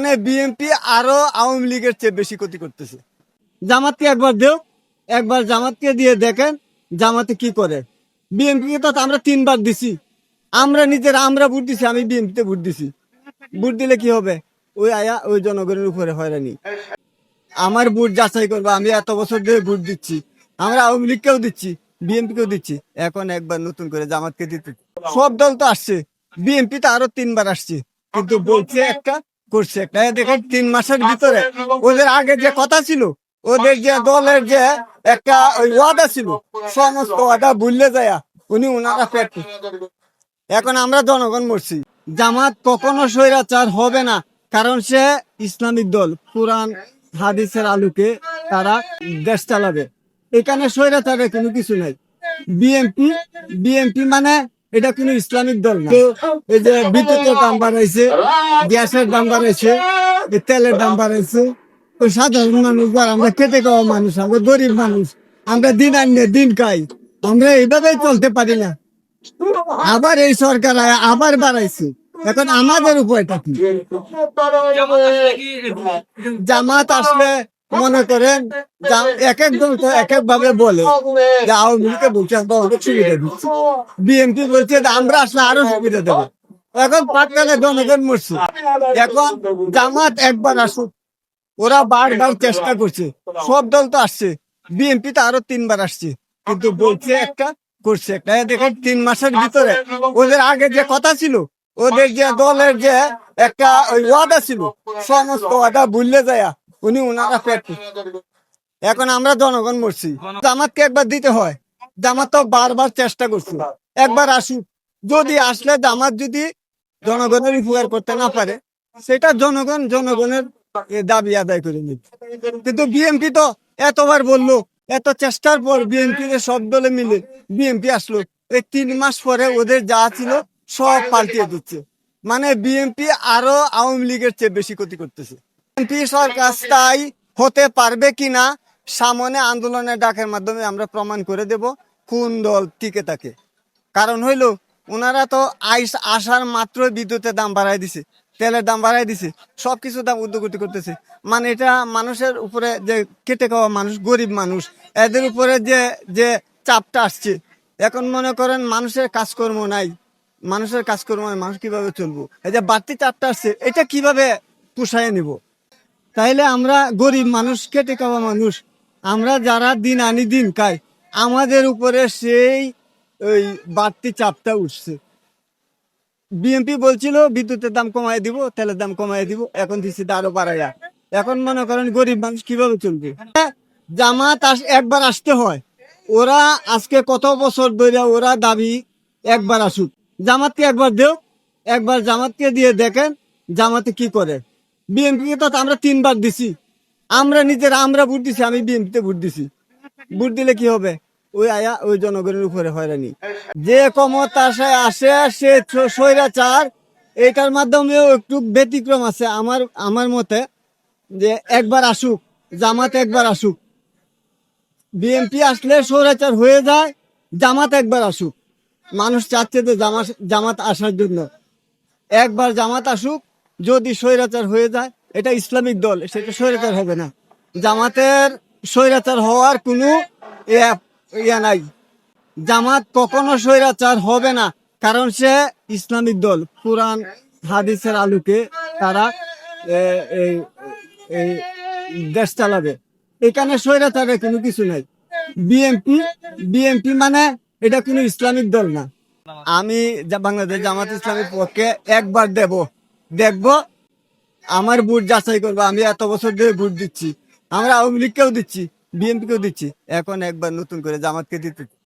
মানে বিএনপি আরো আওয়ামী লীগের চেয়ে বেশি ক্ষতি করতেছে। জামাতকে একবার দেও, একবার জামাতকে দিয়ে দেখেন জামাতে কি করে। বিএনপিকে তো আমরা 3বার দিছি, আমরা ভোট দিছি, আমি বিএনপিতে ভোট দিছি। ভোট দিলে কি হবে? ওই আয়া ওই জনগণের উপরে হয়রানি। আমার ভোট যাচাই করবো, আমি এত বছর ধরে ভোট দিচ্ছি, আমরা আওয়ামী লীগকেও দিচ্ছি, বিএনপিকেও দিচ্ছি, এখন একবার নতুন করে জামাতকে দিতে। সব দল তো আসছে, বিএনপি তো আরো 3বার আসছে, কিন্তু বলছে একটা, করছে একটা। দেখেন 3 মাসের ভিতরে ওদের আগে যে কথা ছিল, ওদের যে দলের যে একটা ওই ওয়াদা ছিল, সমস্ত ওয়াদা ভুললে যায় ওনারা পেট। এখন আমরা জনগণ মরছি। জামাত কখনো স্বৈরাচার হবে না, কারণ সে ইসলামিক দল, কোরআন হাদিসের আলোকে তারা দেশ চালাবে। এখানে স্বৈরাচারের কোনো কিছু নাই। বিএনপি বিএনপি মানে এটা কোনো ইসলামিক দল না। এই যে বিদ্যুতের দাম বাড়াইছে, গ্যাসের দাম বাড়াইছে, তেলের দাম বাড়াইছে। তো সাধারণ মানুষ, আমরা খেটে খাওয়া মানুষ, আমরা গরিব মানুষ, আমরা দিন আনিয়ে দিন খাই, আমরা এইভাবেই চলতে পারি না। আবার এই সরকার আবার বাড়াইছে, এখন আমাদের উপায়টা কি? জামাত আসলে মনে করেন এক এক দল তো এক এক ভাবে বলে যে আওয়ামী লীগকে বলছে অনেক সুবিধা দিচ্ছে, বিএনপি বলছে আমরা আসলে আরো সুবিধা দেবো। এখন পাটকালে জনগণ মরছে। এখন জামাত একবার আসুক, ওরা বারবার চেষ্টা করছে, সব দল তো আসছে, বিএনপি তো আরো 3বার আসছে, কিন্তু বলছে একটা, করছে একটা। দেখেন 3 মাসের ভিতরে ওদের আগে যে কথা ছিল, ওদের যে দলের যে একটা ওই ওয়াদা ছিল, সমস্ত ওয়াদা ভুললে যায় ওনারা পেট। এখন আমরা জনগণ মরছি। জামাতকে একবার দিতে হয়, জামাত তো বারবার চেষ্টা করছে, একবার আসুক। যদি আসলে জামাত যদি জনগণের উপকার করতে না পারে, সেটা জনগণের দাবি আদায় করে নিবে। কিন্তু বিএনপি তো এতবার বললো, এত চেষ্টার পর বিএনপি সব দলে মিলে বিএনপি আসলো, এই 3 মাস পরে ওদের যা ছিল সব পাল্টিয়ে দিচ্ছে। মানে বিএনপি আরো আওয়ামী লীগের চেয়ে বেশি ক্ষতি করতেছে। বিএনপি সরকার স্থায়ী হতে পারবে কিনা সামনে আন্দোলনের ডাকের মাধ্যমে আমরা প্রমাণ করে দেব কোন দল টিকে থাকে। কারণ হইলো ওনারা তো আসার মাত্র বিদ্যুতের দাম বাড়াই দিছে, তেলের দাম বাড়াই দিছে, সবকিছু দাম ঊর্ধ্বগতি করতেছে। মানে এটা মানুষের উপরে যে খেটে খাওয়া মানুষ, গরিব মানুষ, এদের উপরে যে যে চাপটা আসছে। এখন মনে করেন মানুষের কাজকর্ম নাই, মানুষ কিভাবে চলবো? এই যে বাড়তি চাপটা আসছে, এটা কিভাবে পুষায় নিব? তাইলে আমরা গরিব মানুষ, খেটে খাওয়া মানুষ, আমরা যারা দিন আনি দিন খাই, আমাদের উপরে সেই ওই বাড়তি চাপটা উঠছে। বিএনপি বলছিল বিদ্যুতের দাম কমাই দিব, তেলের দাম কমাই দিব, এখন দিচ্ছি আরো বাড়াইয়া। এখন মনে করেন গরিব মানুষ কিভাবে চলবে? জামাত একবার আসতে হয়। ওরা আজকে কত বছর ধরে ওরা দাবি একবার আসুক। জামাতকে একবার দেও, একবার জামাতকে দিয়ে দেখেন জামাতে কি করে। বিএনপিকে তো আমরা 3বার দিছি, আমরা ভোট দিছি, আমি বিএনপিতে ভোট দিছি। ভোট দিলে কি হবে? ওই আয়া ওই জনগণের উপরে হয়রানি। যে ক্ষমতায় আসে সে স্বৈরাচার। এটার মাধ্যমেও একটু ব্যতিক্রম আছে আমার মতে, যে একবার আসুক, জামাত একবার আসুক। বিএনপি আসলে স্বৈরাচার হয়ে যায়, জামাত একবার আসুক। মানুষ চাচ্ছে তো জামাত আসার জন্য। একবার জামাত আসুক, যদি স্বৈরাচার হয়ে যায়, এটা ইসলামিক দল, সেটা স্বৈরাচার হবে না। জামাতের স্বৈরাচার হওয়ার কোনো ইয়া নাই। জামাত কখনো স্বৈরাচার হবে না, কারণ সে ইসলামিক দল, কোরআন হাদিসের আলোকে তারা এই দেশ চালাবে। এখানে স্বৈরাচারের কোনো কিছু নাই। বিএনপি বিএনপি মানে এটা কোনো ইসলামিক দল না। আমি বাংলাদেশ জামাত ইসলামের পক্ষে একবার দেখবো, আমার ভোট যাচাই করবো, আমি এত বছর ধরে ভোট দিচ্ছি, আমরা আওয়ামী লীগকেও দিচ্ছি, বিএনপিকেও দিচ্ছি, এখন একবার নতুন করে জামাতকে দিতে।